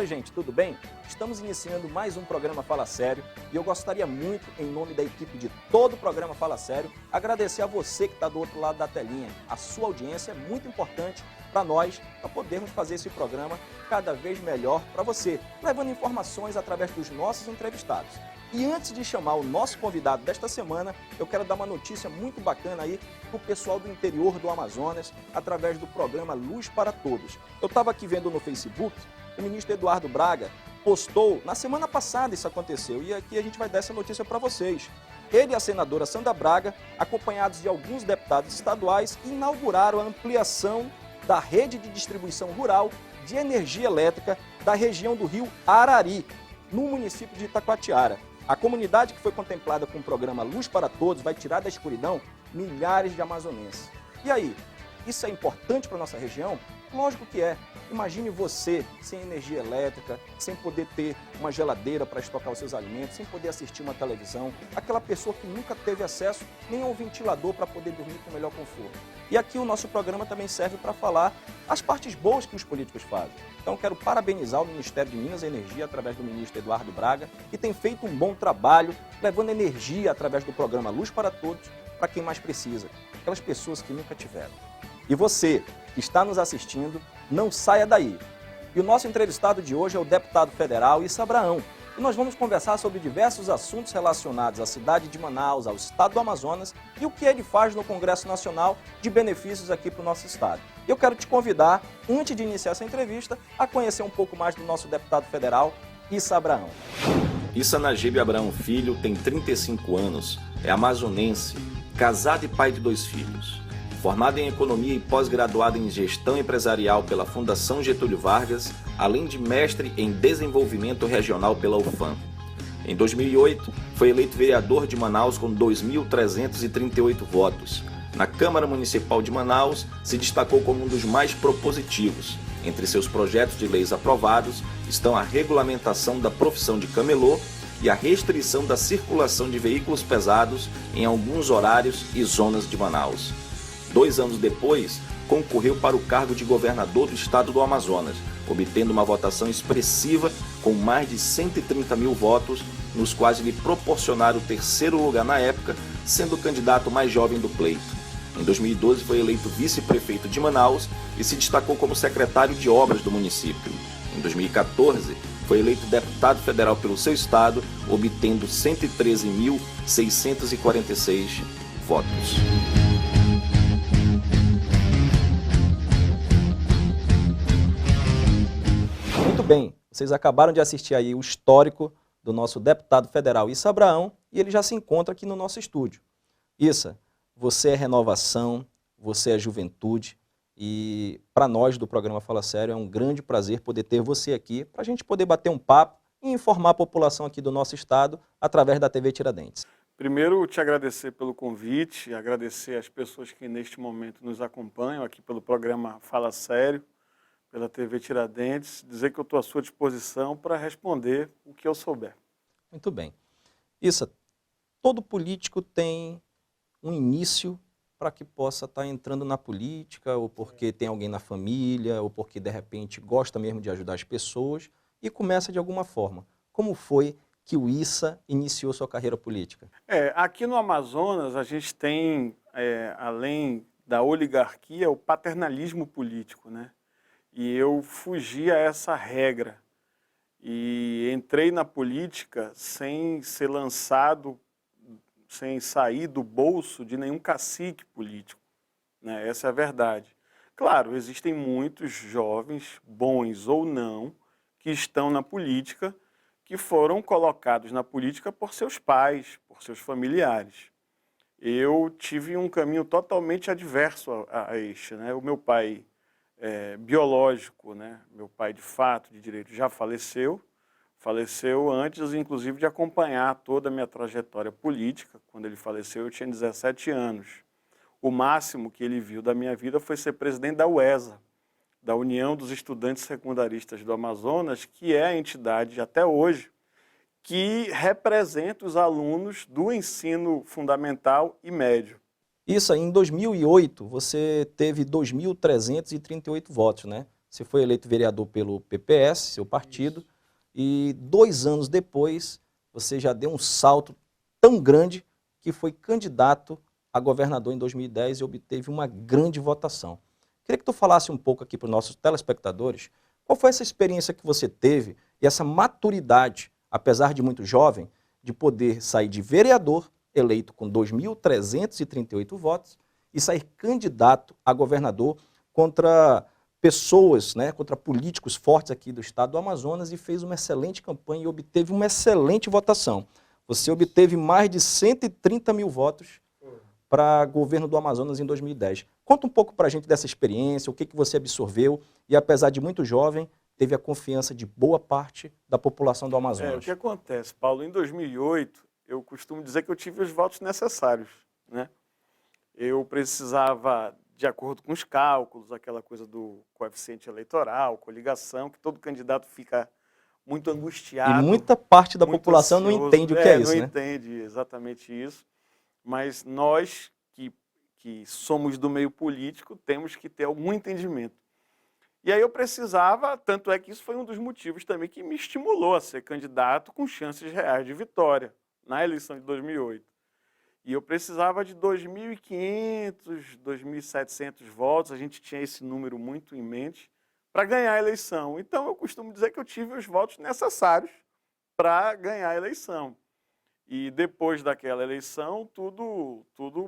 Oi gente, tudo bem? Estamos iniciando mais um programa Fala Sério e eu gostaria muito, em nome da equipe de todo o programa Fala Sério, agradecer a você que está do outro lado da telinha. A sua audiência é muito importante para nós, para podermos fazer esse programa cada vez melhor para você, levando informações através dos nossos entrevistados. E antes de chamar o nosso convidado desta semana, eu quero dar uma notícia muito bacana aí para o pessoal do interior do Amazonas, através do programa Luz para Todos. Eu estava aqui vendo no Facebook, o ministro Eduardo Braga postou, na semana passada isso aconteceu, e aqui a gente vai dar essa notícia para vocês. Ele e a senadora Sandra Braga, acompanhados de alguns deputados estaduais, inauguraram a ampliação da rede de distribuição rural de energia elétrica da região do rio Arari, no município de Itacoatiara. A comunidade que foi contemplada com o programa Luz para Todos vai tirar da escuridão milhares de amazonenses. E aí, isso é importante para a nossa região? Lógico que é. Imagine você sem energia elétrica, sem poder ter uma geladeira para estocar os seus alimentos, sem poder assistir uma televisão, aquela pessoa que nunca teve acesso nem ao ventilador para poder dormir com o melhor conforto. E aqui o nosso programa também serve para falar as partes boas que os políticos fazem. Então quero parabenizar o Ministério de Minas e Energia, através do ministro Eduardo Braga, que tem feito um bom trabalho, levando energia através do programa Luz para Todos, para quem mais precisa, aquelas pessoas que nunca tiveram. E você, que está nos assistindo, não saia daí. E o nosso entrevistado de hoje é o deputado federal Issa Abraão. E nós vamos conversar sobre diversos assuntos relacionados à cidade de Manaus, ao estado do Amazonas e o que ele faz no Congresso Nacional de benefícios aqui para o nosso estado. Eu quero te convidar, antes de iniciar essa entrevista, a conhecer um pouco mais do nosso deputado federal, Issa Abraão. Issa Nagibe Abraão Filho tem 35 anos, é amazonense, casado e pai de 2 filhos. Formado em Economia e pós-graduado em Gestão Empresarial pela Fundação Getúlio Vargas, além de mestre em Desenvolvimento Regional pela UFAM. Em 2008, foi eleito vereador de Manaus com 2.338 votos. Na Câmara Municipal de Manaus, se destacou como um dos mais propositivos. Entre seus projetos de leis aprovados estão a regulamentação da profissão de camelô e a restrição da circulação de veículos pesados em alguns horários e zonas de Manaus. 2 anos depois, concorreu para o cargo de governador do estado do Amazonas, obtendo uma votação expressiva com mais de 130 mil votos, nos quais lhe proporcionaram o 3º lugar na época, sendo o candidato mais jovem do pleito. Em 2012 foi eleito vice-prefeito de Manaus e se destacou como secretário de obras do município. Em 2014, foi eleito deputado federal pelo seu estado, obtendo 113.646 votos. Muito bem, vocês acabaram de assistir aí o histórico do nosso deputado federal Issa Abraão e ele já se encontra aqui no nosso estúdio. Issa, você é renovação, você é juventude e para nós do programa Fala Sério é um grande prazer poder ter você aqui para a gente poder bater um papo e informar a população aqui do nosso estado através da TV Tiradentes. Primeiro, te agradecer pelo convite, agradecer às pessoas que neste momento nos acompanham aqui pelo programa Fala Sério, pela TV Tiradentes, dizer que eu estou à sua disposição para responder o que eu souber. Muito bem. Issa, todo político tem um início para que possa estar entrando na política, ou porque tem alguém na família, ou porque de repente gosta mesmo de ajudar as pessoas e começa de alguma forma. Como foi que o Issa iniciou sua carreira política? Aqui no Amazonas a gente tem, além da oligarquia, o paternalismo político, né? E eu fugi a essa regra e entrei na política sem ser lançado, sem sair do bolso de nenhum cacique político, né? Essa é a verdade. Claro, existem muitos jovens, bons ou não, que estão na política, que foram colocados na política por seus pais, por seus familiares. Eu tive um caminho totalmente adverso a este, né? O meu pai biológico, né? Meu pai de fato, de direito, já faleceu antes, inclusive, de acompanhar toda a minha trajetória política. Quando ele faleceu, eu tinha 17 anos. O máximo que ele viu da minha vida foi ser presidente da UESA, da União dos Estudantes Secundaristas do Amazonas, que é a entidade, até hoje, que representa os alunos do ensino fundamental e médio. Isso, em 2008, você teve 2.338 votos, né? você foi eleito vereador pelo PPS, seu partido, e 2 anos depois você já deu um salto tão grande que foi candidato a governador em 2010 e obteve uma grande votação. Queria que tu falasse um pouco aqui para os nossos telespectadores, qual foi essa experiência que você teve e essa maturidade, apesar de muito jovem, de poder sair de vereador, eleito com 2.338 votos, e sair candidato a governador contra pessoas, né, contra políticos fortes aqui do estado do Amazonas, e fez uma excelente campanha e obteve uma excelente votação. Você obteve mais de 130 mil votos para governo do Amazonas em 2010. Conta um pouco para a gente dessa experiência, o que você absorveu e, apesar de muito jovem, teve a confiança de boa parte da população do Amazonas. O que acontece, Paulo? Em 2008, eu costumo dizer que eu tive os votos necessários, né? Eu precisava, de acordo com os cálculos, aquela coisa do coeficiente eleitoral, coligação, que todo candidato fica muito angustiado. E muita parte da população ansioso, não entende o que é isso, não né? entende exatamente isso. Mas nós que somos do meio político temos que ter algum entendimento. E aí eu precisava, tanto é que isso foi um dos motivos também que me estimulou a ser candidato com chances reais de vitória na eleição de 2008. E eu precisava de 2.500, 2.700 votos, a gente tinha esse número muito em mente, para ganhar a eleição. Então eu costumo dizer que eu tive os votos necessários para ganhar a eleição. E depois daquela eleição, tudo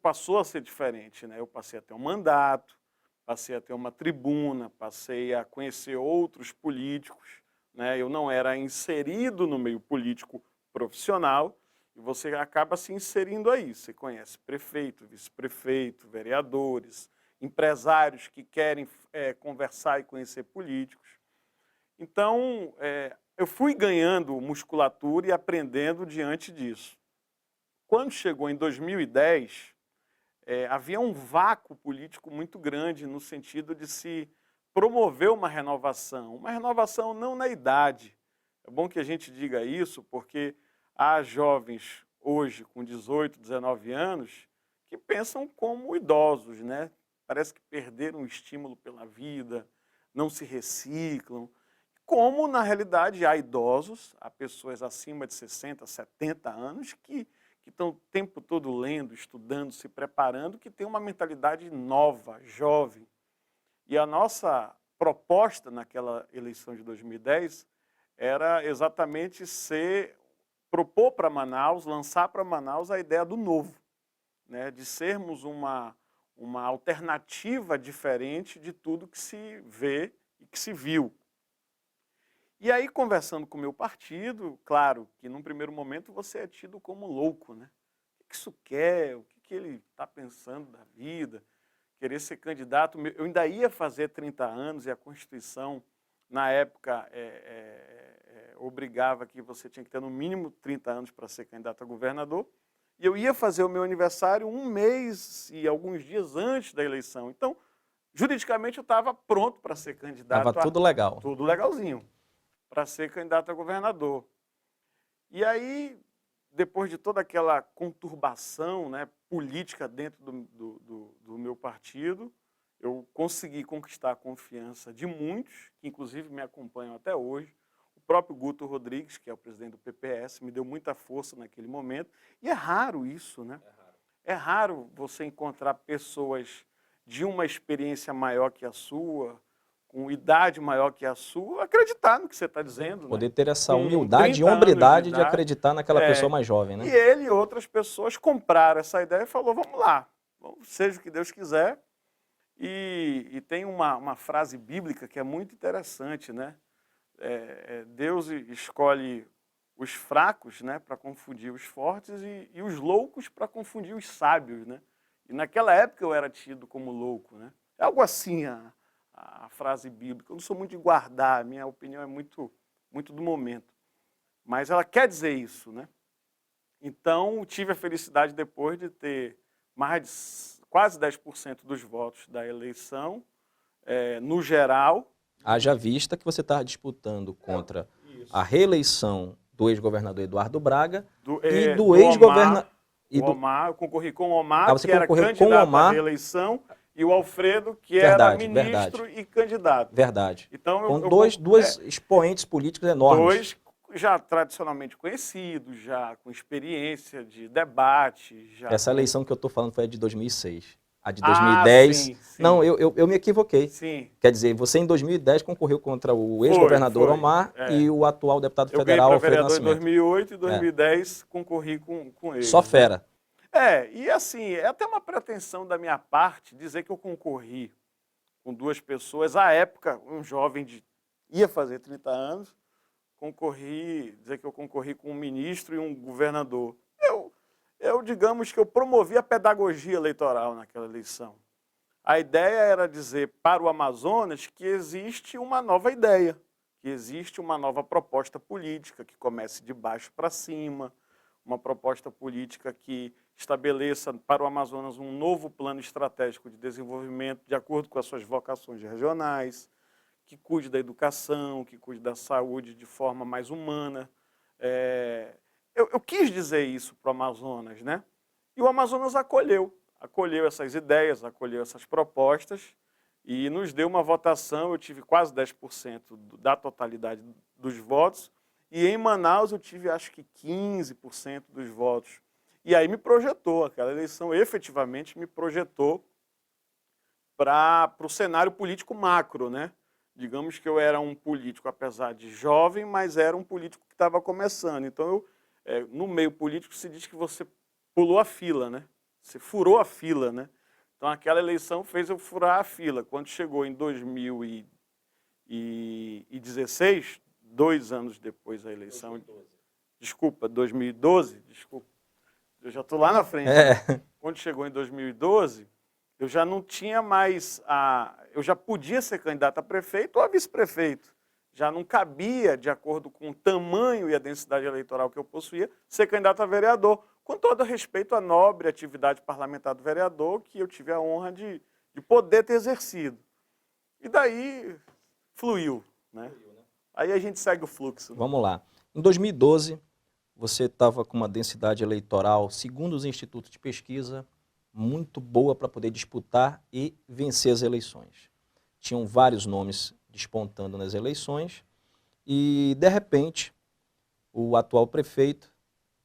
passou a ser diferente, né? Eu passei a ter um mandato, passei a ter uma tribuna, passei a conhecer outros políticos, né? Eu não era inserido no meio político profissional, e você acaba se inserindo aí. Você conhece prefeito, vice-prefeito, vereadores, empresários que querem conversar e conhecer políticos. Então, eu fui ganhando musculatura e aprendendo diante disso. Quando chegou em 2010, havia um vácuo político muito grande no sentido de se promover uma renovação não na idade. É bom que a gente diga isso, porque há jovens hoje com 18, 19 anos que pensam como idosos, né? Parece que perderam o estímulo pela vida, não se reciclam. Como, na realidade, há idosos, há pessoas acima de 60, 70 anos que estão o tempo todo lendo, estudando, se preparando, que têm uma mentalidade nova, jovem. E a nossa proposta naquela eleição de 2010 era exatamente propor para Manaus, lançar para Manaus a ideia do novo, né? De sermos uma alternativa diferente de tudo que se vê e que se viu. E aí, conversando com o meu partido, claro que num primeiro momento você é tido como louco, né? O que isso quer? O que ele está pensando da vida? Querer ser candidato? Eu ainda ia fazer 30 anos e a Constituição, na época, obrigava que você tinha que ter no mínimo 30 anos para ser candidato a governador. E eu ia fazer o meu aniversário 1 mês e alguns dias antes da eleição. Então, juridicamente, eu estava pronto para ser candidato. Estava tudo legal. Tudo legalzinho, para ser candidato a governador. E aí, depois de toda aquela conturbação, né, política dentro do meu partido, eu consegui conquistar a confiança de muitos, que inclusive me acompanham até hoje. O próprio Guto Rodrigues, que é o presidente do PPS, me deu muita força naquele momento. E é raro isso, né? É raro você encontrar pessoas de uma experiência maior que a sua, com idade maior que a sua, acreditar no que você está dizendo. Poder né? ter essa Com humildade e 30 anos hombridade de idade, acreditar naquela pessoa mais jovem, né? E ele e outras pessoas compraram essa ideia e falou, vamos lá, seja o que Deus quiser. E tem uma frase bíblica que é muito interessante, né? Deus escolhe os fracos, né, para confundir os fortes e os loucos para confundir os sábios, né? E naquela época eu era tido como louco, né? É algo assim a frase bíblica. Eu não sou muito de guardar, a minha opinião é muito do momento. Mas ela quer dizer isso, né? Então, tive a felicidade depois de ter quase 10% dos votos da eleição, no geral. Haja vista que você está disputando contra a reeleição do ex-governador Eduardo Braga e do ex-governador... Eu concorri com o Omar, que era concorreu candidato à reeleição, e o Alfredo, que Verdade, era ministro e candidato. Verdade. Então, Com dois expoentes políticos enormes. Dois já tradicionalmente conhecidos, já com experiência de debate. Essa eleição que eu estou falando foi a de 2006. A de 2010... sim. Não, eu me equivoquei. Sim. Quer dizer, você em 2010 concorreu contra o ex-governador Omar e o atual deputado federal Alfredo Nascimento. Eu ganhei para vereador em 2008 e 2010 concorri com ele. Só fera. E assim, é até uma pretensão da minha parte dizer que eu concorri com duas pessoas. À época, um jovem ia fazer 30 anos, dizer que eu concorri com um ministro e um governador. Digamos que eu promovi a pedagogia eleitoral naquela eleição. A ideia era dizer para o Amazonas que existe uma nova ideia, que existe uma nova proposta política que comece de baixo para cima, uma proposta política que estabeleça para o Amazonas um novo plano estratégico de desenvolvimento de acordo com as suas vocações regionais, que cuide da educação, que cuide da saúde de forma mais humana. Eu quis dizer isso para o Amazonas, né? E o Amazonas acolheu essas ideias, acolheu essas propostas e nos deu uma votação. Eu tive quase 10% da totalidade dos votos e em Manaus eu tive acho que 15% dos votos. E aí me projetou, aquela eleição efetivamente me projetou para o cenário político macro, né? Digamos que eu era um político, apesar de jovem, mas era um político que estava começando. Então, no meio político se diz que você pulou a fila, né? Você furou a fila, né? Então, aquela eleição fez eu furar a fila. Quando chegou em 2016, 2 anos depois da eleição... 2012, eu já estou lá na frente. Quando chegou em 2012, eu já não tinha mais... Eu já podia ser candidato a prefeito ou a vice-prefeito. Já não cabia, de acordo com o tamanho e a densidade eleitoral que eu possuía, ser candidato a vereador, com todo respeito à nobre atividade parlamentar do vereador, que eu tive a honra de poder ter exercido. E daí fluiu, né? Aí a gente segue o fluxo. Né? Vamos lá. Em 2012, você estava com uma densidade eleitoral, segundo os institutos de pesquisa, muito boa para poder disputar e vencer as eleições. Tinham vários nomes despontando nas eleições e, de repente, o atual prefeito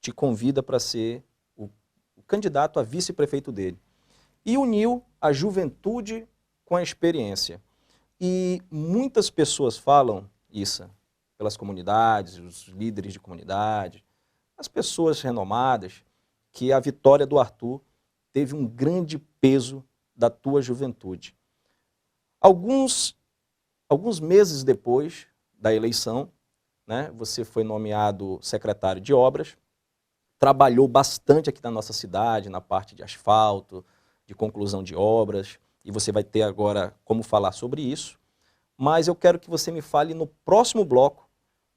te convida para ser o candidato a vice-prefeito dele. E uniu a juventude com a experiência. E muitas pessoas falam isso, pelas comunidades, os líderes de comunidade, as pessoas renomadas, que a vitória do Arthur teve um grande peso da tua juventude. Alguns meses depois da eleição, né, você foi nomeado secretário de obras, trabalhou bastante aqui na nossa cidade, na parte de asfalto, de conclusão de obras, e você vai ter agora como falar sobre isso. Mas eu quero que você me fale no próximo bloco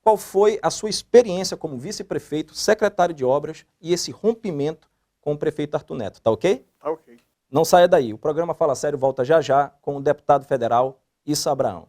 qual foi a sua experiência como vice-prefeito, secretário de obras e esse rompimento com o prefeito Arthur Neto, tá ok? Tá ok. Não saia daí, o programa Fala Sério volta já já com o deputado federal Issa Abraão.